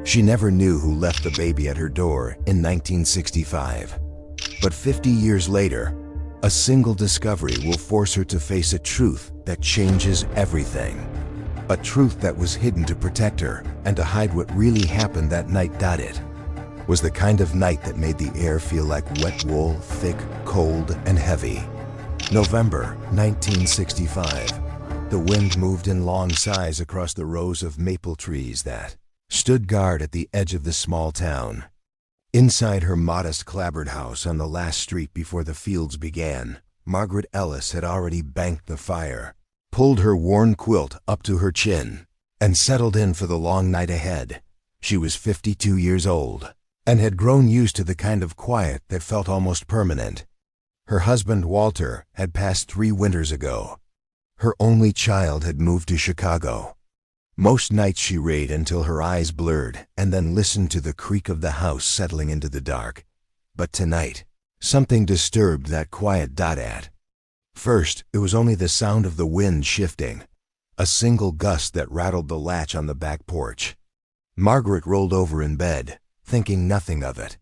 She never knew who left the baby at her door in 1965. But 50 years later, a single discovery will force her to face a truth that changes everything. A truth that was hidden to protect her and to hide what really happened that night. It was the kind of night that made the air feel like wet wool, thick, cold, and heavy. November 1965. The wind moved in long sighs across the rows of maple trees that stood guard at the edge of the small town. Inside her modest clapboard house on the last street before the fields began, Margaret Ellis had already banked the fire, pulled her worn quilt up to her chin, and settled in for the long night ahead. She was 52 years old, and had grown used to the kind of quiet that felt almost permanent. Her husband, Walter, had passed 3 winters ago. Her only child had moved to Chicago. Most nights she read until her eyes blurred and then listened to the creak of the house settling into the dark. But tonight, something disturbed that quiet. At first, it was only the sound of the wind shifting, a single gust that rattled the latch on the back porch. Margaret rolled over in bed, thinking nothing of it.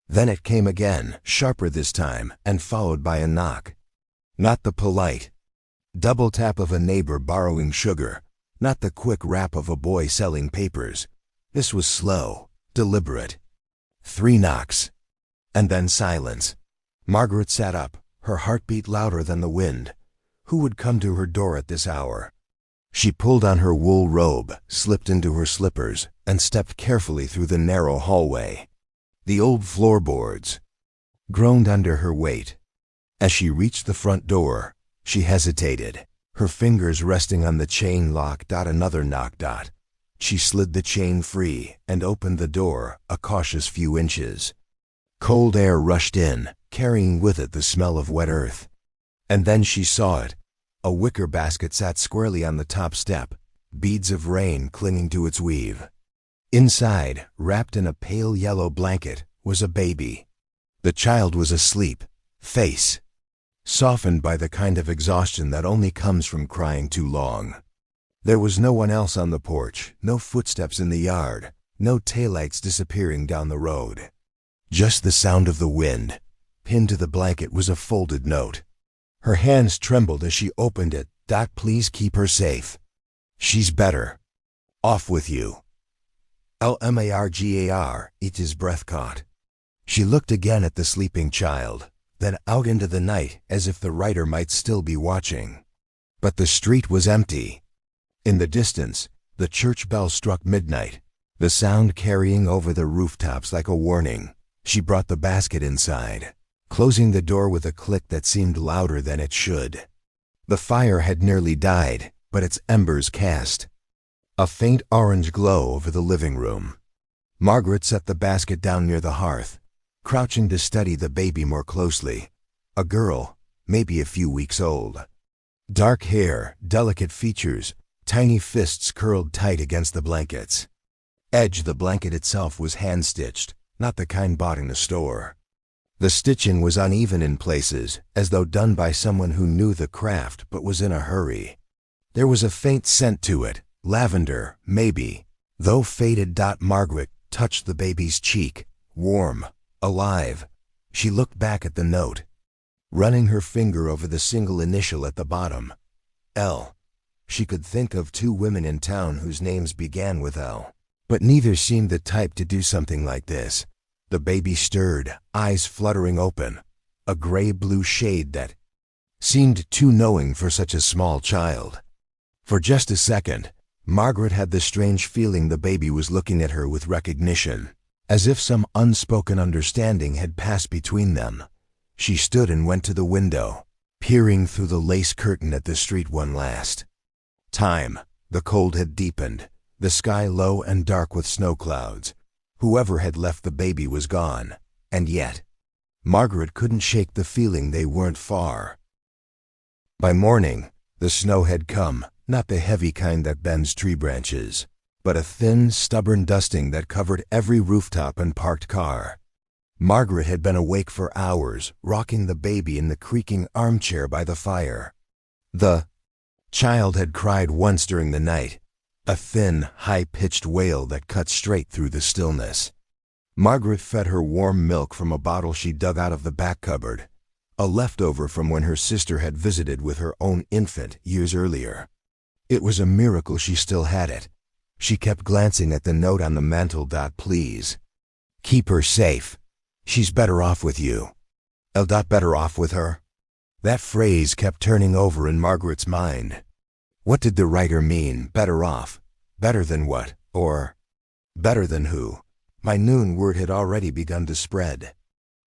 Then it came again, sharper this time, and followed by a knock. Not the polite double tap of a neighbor borrowing sugar, not the quick rap of a boy selling papers. This was slow, deliberate. 3 knocks, and then silence. Margaret sat up, her heartbeat louder than the wind. Who would come to her door at this hour? She pulled on her wool robe, slipped into her slippers, and stepped carefully through the narrow hallway. The old floorboards groaned under her weight. As she reached the front door, she hesitated, her fingers resting on the chain lock. Another knock. She slid the chain free and opened the door a cautious few inches. Cold air rushed in, carrying with it the smell of wet earth. And then she saw it. A wicker basket sat squarely on the top step, beads of rain clinging to its weave. Inside, wrapped in a pale yellow blanket, was a baby. The child was asleep, face softened by the kind of exhaustion that only comes from crying too long. There was no one else on the porch, no footsteps in the yard, no taillights disappearing down the road. Just the sound of the wind. Pinned to the blanket was a folded note. Her hands trembled as she opened it. Please keep her safe. She's better. Off with you. Lmargar. His breath caught. She looked again at the sleeping child, then out into the night as if the writer might still be watching. But the street was empty. In the distance, the church bell struck midnight, the sound carrying over the rooftops like a warning. She brought the basket inside, closing the door with a click that seemed louder than it should. The fire had nearly died, but its embers cast a faint orange glow over the living room. Margaret set the basket down near the hearth, crouching to study the baby more closely. A girl, maybe a few weeks old. Dark hair, delicate features, tiny fists curled tight against the blankets. The blanket itself was hand-stitched, not the kind bought in a store. The stitching was uneven in places, as though done by someone who knew the craft but was in a hurry. There was a faint scent to it, lavender, maybe, though faded. Margaret touched the baby's cheek, warm, alive. She looked back at the note, running her finger over the single initial at the bottom. L. She could think of 2 women in town whose names began with L, but neither seemed the type to do something like this. The baby stirred, eyes fluttering open, a gray-blue shade that seemed too knowing for such a small child. For just a second, Margaret had the strange feeling the baby was looking at her with recognition, as if some unspoken understanding had passed between them. She stood and went to the window, peering through the lace curtain at the street one last time. The cold had deepened, the sky low and dark with snow clouds. Whoever had left the baby was gone, and yet, Margaret couldn't shake the feeling they weren't far. By morning, the snow had come, not the heavy kind that bends tree branches, but a thin, stubborn dusting that covered every rooftop and parked car. Margaret had been awake for hours, rocking the baby in the creaking armchair by the fire. The child had cried once during the night, a thin, high-pitched wail that cut straight through the stillness. Margaret fed her warm milk from a bottle she dug out of the back cupboard, a leftover from when her sister had visited with her own infant years earlier. It was a miracle she still had it. She kept glancing at the note on the mantel. Please. Keep her safe. She's better off with you. Better off with her? That phrase kept turning over in Margaret's mind. What did the writer mean, better off? Better than what? Or better than who? My noon word had already begun to spread.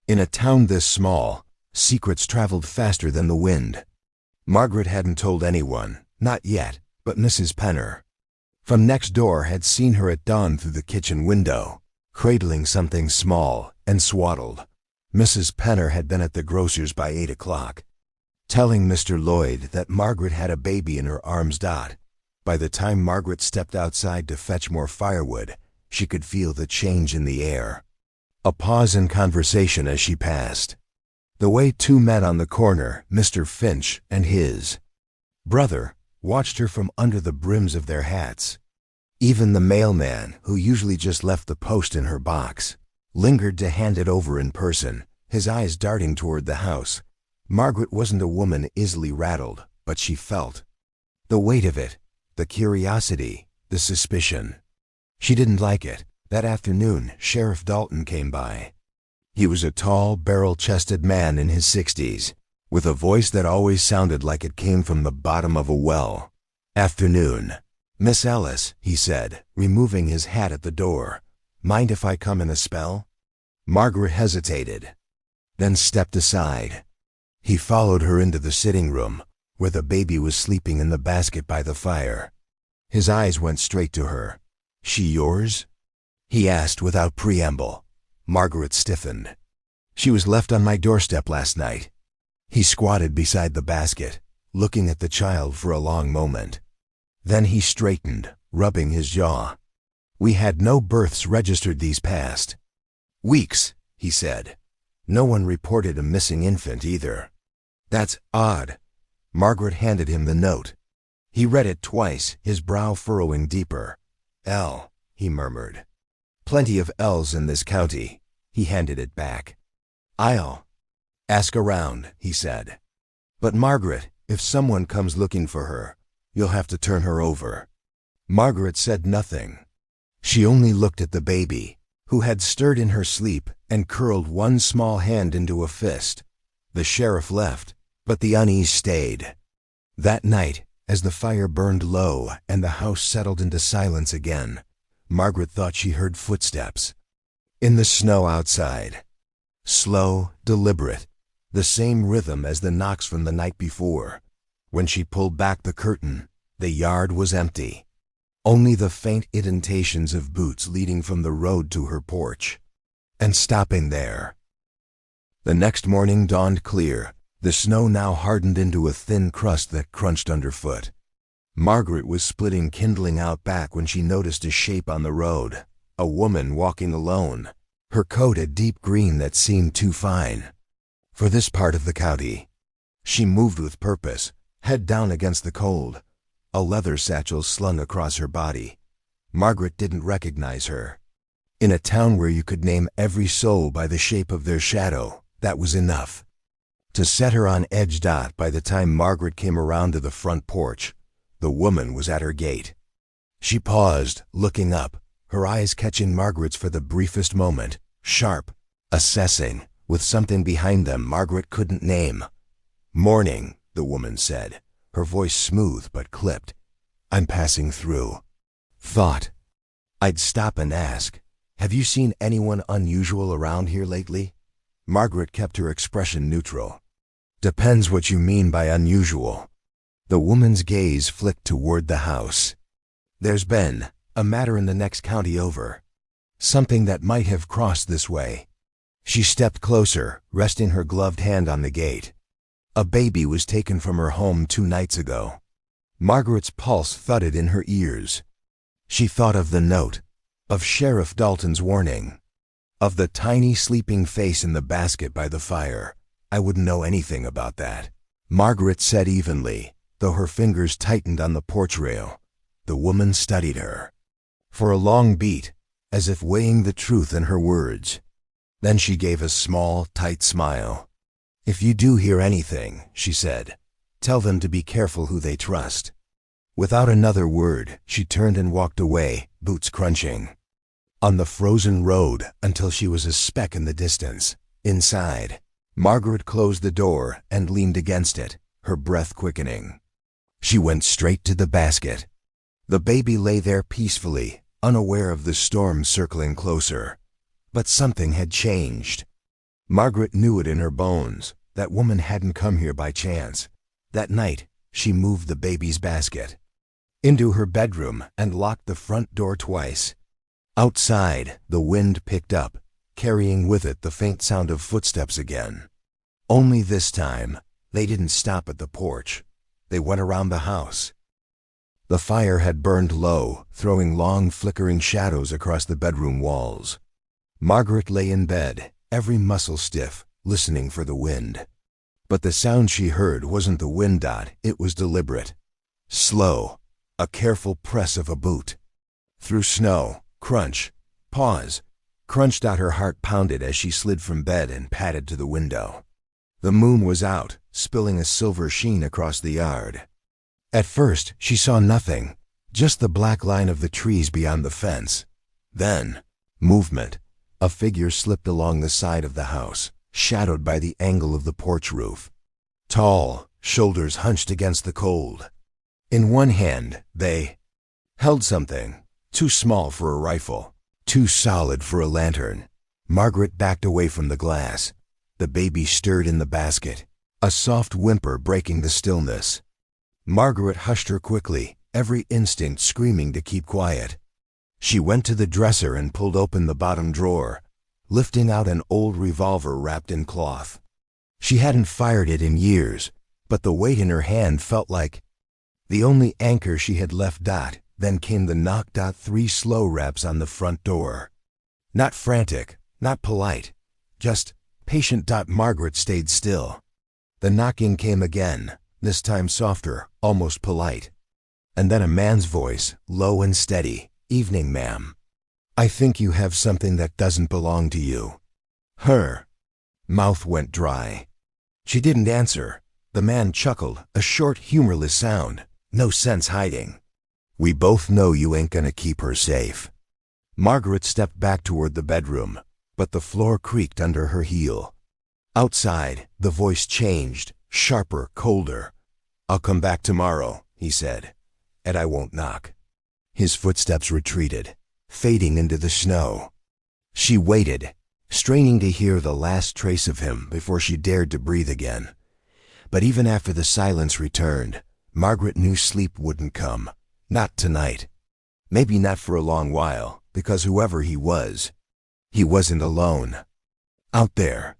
In a town this small, secrets traveled faster than the wind. Margaret hadn't told anyone, not yet, but Mrs. Penner. From next door had seen her at dawn through the kitchen window, cradling something small and swaddled. Mrs. Penner had been at the grocer's by 8 o'clock, telling Mr. Lloyd that Margaret had a baby in her arms. By the time Margaret stepped outside to fetch more firewood, she could feel the change in the air. A pause in conversation as she passed. The way two men on the corner, Mr. Finch and his brother, watched her from under the brims of their hats. Even the mailman, who usually just left the post in her box, lingered to hand it over in person, his eyes darting toward the house. Margaret wasn't a woman easily rattled, but she felt the weight of it, the curiosity, the suspicion. She didn't like it. That afternoon, Sheriff Dalton came by. He was a tall, barrel-chested man in his 60s, with a voice that always sounded like it came from the bottom of a well. "Afternoon. Miss Ellis," he said, removing his hat at the door. "Mind if I come in a spell?" Margaret hesitated, then stepped aside. He followed her into the sitting room, where the baby was sleeping in the basket by the fire. His eyes went straight to her. "She yours?" he asked without preamble. Margaret stiffened. "She was left on my doorstep last night." He squatted beside the basket, looking at the child for a long moment. Then he straightened, rubbing his jaw. "We had no births registered these past weeks," he said. "No one reported a missing infant either." "That's odd." Margaret handed him the note. He read it twice, his brow furrowing deeper. "L," he murmured. "Plenty of L's in this county." He handed it back. "I'll ask around," he said. "But Margaret, if someone comes looking for her, you'll have to turn her over." Margaret said nothing. She only looked at the baby, who had stirred in her sleep and curled one small hand into a fist. The sheriff left, but the unease stayed. That night, as the fire burned low and the house settled into silence again, Margaret thought she heard footsteps in the snow outside. Slow, deliberate, the same rhythm as the knocks from the night before. When she pulled back the curtain, the yard was empty. Only the faint indentations of boots leading from the road to her porch, and stopping there. The next morning dawned clear, the snow now hardened into a thin crust that crunched underfoot. Margaret was splitting kindling out back when she noticed a shape on the road, a woman walking alone, her coat a deep green that seemed too fine for this part of the county. She moved with purpose, head down against the cold, a leather satchel slung across her body. Margaret didn't recognize her. In a town where you could name every soul by the shape of their shadow, that was enough to set her on edge. By the time Margaret came around to the front porch, the woman was at her gate. She paused, looking up, her eyes catching Margaret's for the briefest moment, sharp, assessing, with something behind them Margaret couldn't name. "Morning," the woman said, her voice smooth but clipped. "I'm passing through. Thought I'd stop and ask, have you seen anyone unusual around here lately?" Margaret kept her expression neutral. "Depends what you mean by unusual." The woman's gaze flicked toward the house. "There's been a matter in the next county over. Something that might have crossed this way." She stepped closer, resting her gloved hand on the gate. "A baby was taken from her home 2 nights ago." Margaret's pulse thudded in her ears. She thought of the note, of Sheriff Dalton's warning, of the tiny sleeping face in the basket by the fire. "I wouldn't know anything about that," Margaret said evenly, though her fingers tightened on the porch rail. The woman studied her for a long beat, as if weighing the truth in her words. Then she gave a small, tight smile. "If you do hear anything," she said, "tell them to be careful who they trust." Without another word, she turned and walked away, boots crunching, on the frozen road until she was a speck in the distance. Inside, Margaret closed the door and leaned against it, her breath quickening. She went straight to the basket. The baby lay there peacefully, unaware of the storm circling closer. But something had changed. Margaret knew it in her bones. That woman hadn't come here by chance. That night, she moved the baby's basket into her bedroom and locked the front door twice. Outside, the wind picked up, carrying with it the faint sound of footsteps again. Only this time, they didn't stop at the porch. They went around the house. The fire had burned low, throwing long, flickering shadows across the bedroom walls. Margaret lay in bed, every muscle stiff, listening for the wind. But the sound she heard wasn't the wind, it was deliberate. Slow, a careful press of a boot. Through snow, crunch, pause, crunched. Her heart pounded as she slid from bed and padded to the window. The moon was out, spilling a silver sheen across the yard. At first, she saw nothing, just the black line of the trees beyond the fence. Then, movement. A figure slipped along the side of the house, shadowed by the angle of the porch roof. Tall, shoulders hunched against the cold. In one hand, they held something, too small for a rifle, too solid for a lantern. Margaret backed away from the glass. The baby stirred in the basket, a soft whimper breaking the stillness. Margaret hushed her quickly, every instinct screaming to keep quiet. She went to the dresser and pulled open the bottom drawer, lifting out an old revolver wrapped in cloth. She hadn't fired it in years, but the weight in her hand felt like the only anchor she had left. Then came the knock. 3 slow raps on the front door. Not frantic, not polite, just patient. Margaret stayed still. The knocking came again, this time softer, almost polite. And then a man's voice, low and steady. "Evening, ma'am. I think you have something that doesn't belong to you." Her mouth went dry. She didn't answer. The man chuckled, a short, humorless sound. "No sense hiding. We both know you ain't gonna keep her safe." Margaret stepped back toward the bedroom, but the floor creaked under her heel. Outside, the voice changed, sharper, colder. "I'll come back tomorrow," he said, "and I won't knock." His footsteps retreated, fading into the snow. She waited, straining to hear the last trace of him before she dared to breathe again. But even after the silence returned, Margaret knew sleep wouldn't come. Not tonight. Maybe not for a long while, because whoever he wasn't alone. Out there.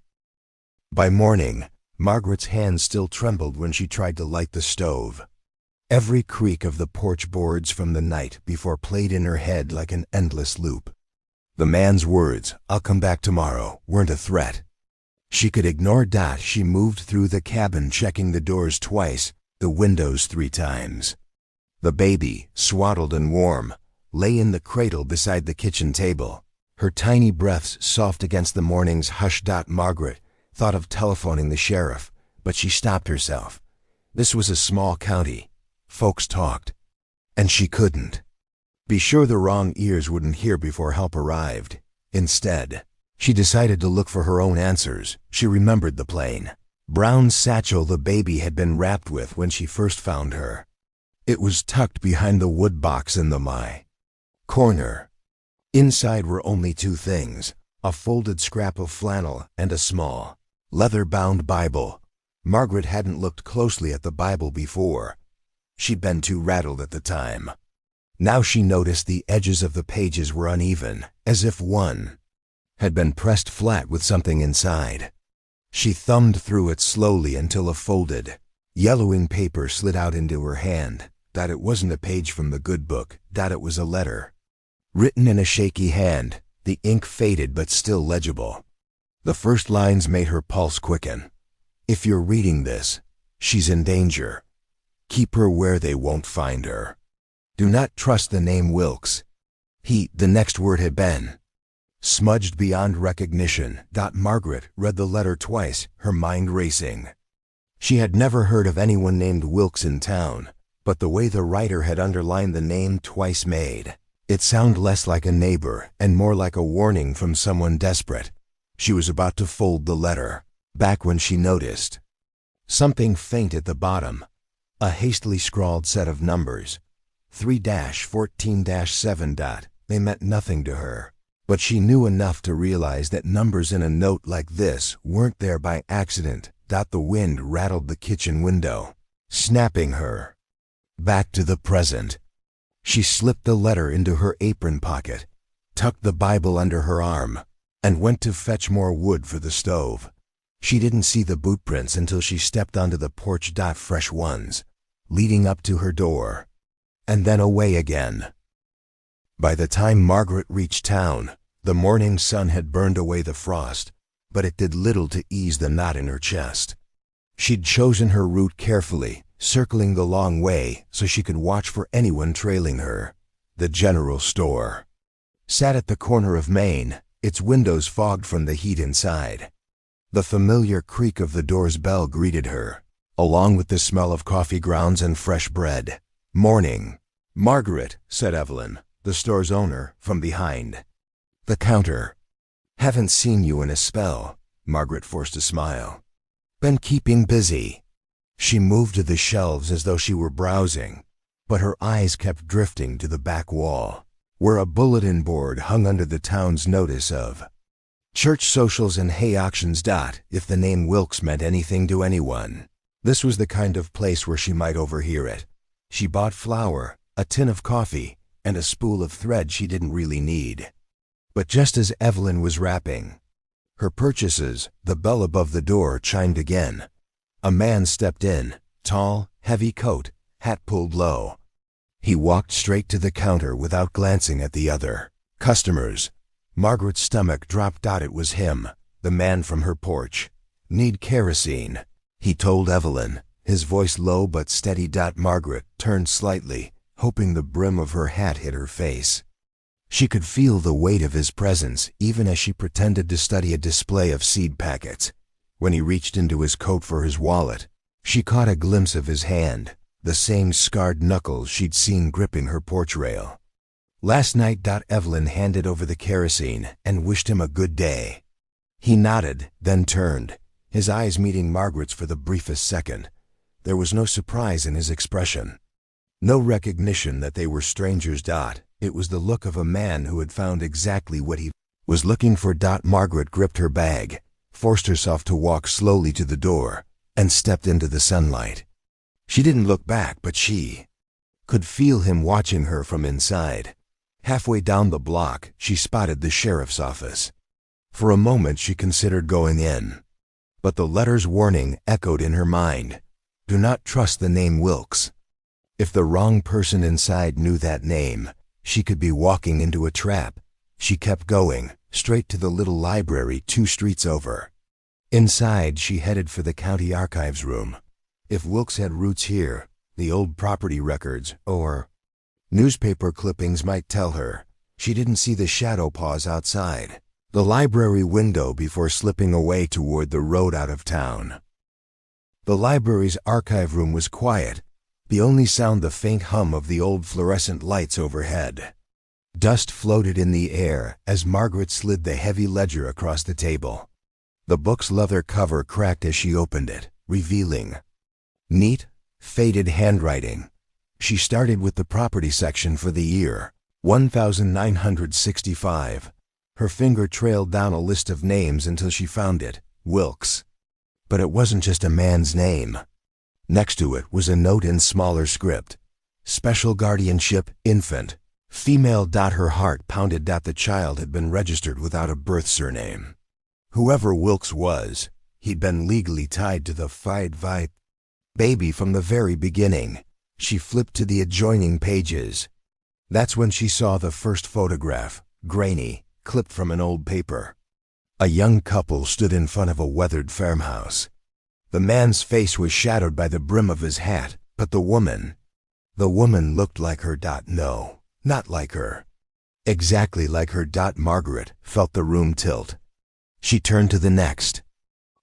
By morning, Margaret's hands still trembled when she tried to light the stove. Every creak of the porch boards from the night before played in her head like an endless loop. The man's words, "I'll come back tomorrow," weren't a threat. She could ignore that. She moved through the cabin, checking the doors twice, the windows 3 times. The baby, swaddled and warm, lay in the cradle beside the kitchen table, her tiny breaths soft against the morning's hush. Margaret thought of telephoning the sheriff, but she stopped herself. This was a small county. Folks talked. And she couldn't be sure the wrong ears wouldn't hear before help arrived. Instead, she decided to look for her own answers. She remembered the plain brown satchel the baby had been wrapped with when she first found her. It was tucked behind the wood box in the corner. Inside were only 2 things, a folded scrap of flannel and a small, leather-bound Bible. Margaret hadn't looked closely at the Bible before. She'd been too rattled at the time. Now she noticed the edges of the pages were uneven, as if one had been pressed flat with something inside. She thumbed through it slowly until a folded, yellowing paper slid out into her hand. It wasn't a page from the good book. It was a letter. Written in a shaky hand, the ink faded but still legible. The first lines made her pulse quicken. "If you're reading this, she's in danger. Keep her where they won't find her." Do not trust the name Wilkes. The next word had been smudged beyond recognition. Margaret read the letter twice, her mind racing. She had never heard of anyone named Wilkes in town, but the way the writer had underlined the name twice made it sound less like a neighbor and more like a warning from someone desperate. She was about to fold the letter back when she noticed something faint at the bottom, a hastily scrawled set of numbers, 3-14-7. They meant nothing to her, but she knew enough to realize that numbers in a note like this weren't there by accident. The wind rattled the kitchen window, snapping her back to the present. She slipped the letter into her apron pocket, tucked the Bible under her arm, and went to fetch more wood for the stove. She didn't see the boot prints until she stepped onto the porch. Fresh ones, leading up to her door, and then away again. By the time Margaret reached town, the morning sun had burned away the frost, but it did little to ease the knot in her chest. She'd chosen her route carefully, circling the long way so she could watch for anyone trailing her. The general store sat at the corner of Main, its windows fogged from the heat inside. The familiar creak of the door's bell greeted her, along with the smell of coffee grounds and fresh bread. "Morning, Margaret," said Evelyn, the store's owner, from behind the counter. "Haven't seen you in a spell." Margaret forced a smile. "Been keeping busy." She moved to the shelves as though she were browsing, but her eyes kept drifting to the back wall, where a bulletin board hung under the town's notice of church socials and hay auctions. If the name Wilkes meant anything to anyone, this was the kind of place where she might overhear it. She bought flour, a tin of coffee, and a spool of thread she didn't really need. But just as Evelyn was wrapping her purchases, the bell above the door chimed again. A man stepped in, tall, heavy coat, hat pulled low. He walked straight to the counter without glancing at the other customers. Margaret's stomach dropped. It was him, the man from her porch. "Need kerosene," he told Evelyn, his voice low but steady. Margaret turned slightly, hoping the brim of her hat hit her face. She could feel the weight of his presence even as she pretended to study a display of seed packets. When he reached into his coat for his wallet, she caught a glimpse of his hand, the same scarred knuckles she'd seen gripping her porch rail. "Last night." Evelyn handed over the kerosene and wished him a good day. He nodded, then turned, his eyes meeting Margaret's for the briefest second. There was no surprise in his expression, no recognition that they were strangers. It was the look of a man who had found exactly what he was looking for. Margaret gripped her bag, forced herself to walk slowly to the door, and stepped into the sunlight. She didn't look back, but she could feel him watching her from inside. Halfway down the block, she spotted the sheriff's office. For a moment she considered going in, but the letter's warning echoed in her mind. Do not trust the name Wilkes. If the wrong person inside knew that name, she could be walking into a trap. She kept going, straight to the little library 2 streets over. Inside, she headed for the county archives room. If Wilkes had roots here, the old property records or newspaper clippings might tell her. She didn't see the shadow paws outside the library window before slipping away toward the road out of town. The library's archive room was quiet, the only sound the faint hum of the old fluorescent lights overhead. Dust floated in the air as Margaret slid the heavy ledger across the table. The book's leather cover cracked as she opened it, revealing neat, faded handwriting. She started with the property section for the year, 1965. Her finger trailed down a list of names until she found it, Wilkes. But it wasn't just a man's name. Next to it was a note in smaller script. Special guardianship, infant, female. Her heart pounded. The child had been registered without a birth surname. Whoever Wilkes was, he'd been legally tied to the Vi baby from the very beginning. She flipped to the adjoining pages. That's when she saw the first photograph, grainy, clipped from an old paper. A young couple stood in front of a weathered farmhouse. The man's face was shadowed by the brim of his hat, but the woman, The woman looked like her. No, not like her. Exactly like her. Margaret felt the room tilt. She turned to the next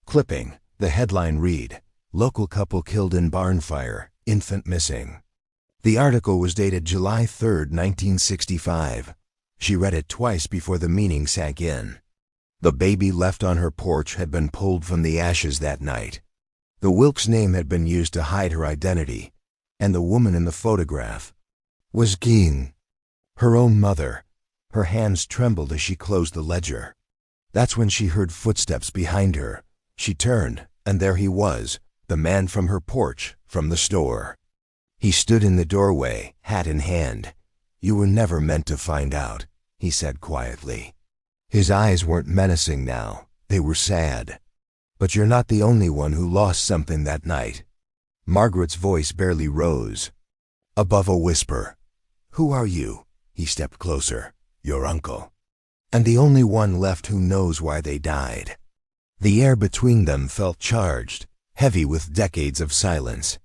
clipping. The headline read, "Local couple killed in barn fire, infant missing." The article was dated July 3, 1965. She read it twice before the meaning sank in. The baby left on her porch had been pulled from the ashes that night. The Wilkes name had been used to hide her identity, and the woman in the photograph was Ging, her own mother. Her hands trembled as she closed the ledger. That's when she heard footsteps behind her. She turned, and there he was, the man from her porch, from the store. He stood in the doorway, hat in hand. "You were never meant to find out," he said quietly. His eyes weren't menacing now, they were sad. "But you're not the only one who lost something that night." Margaret's voice barely rose, above a whisper. "Who are you?" He stepped closer. "Your uncle. And the only one left who knows why they died." The air between them felt charged, heavy with decades of silence.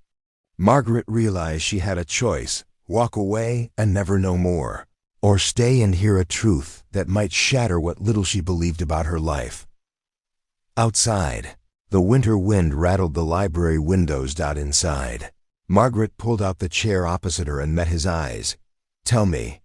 Margaret realized she had a choice: walk away and never know more, or stay and hear a truth that might shatter what little she believed about her life. Outside, the winter wind rattled the library windows. Inside, Margaret pulled out the chair opposite her and met his eyes. "Tell me,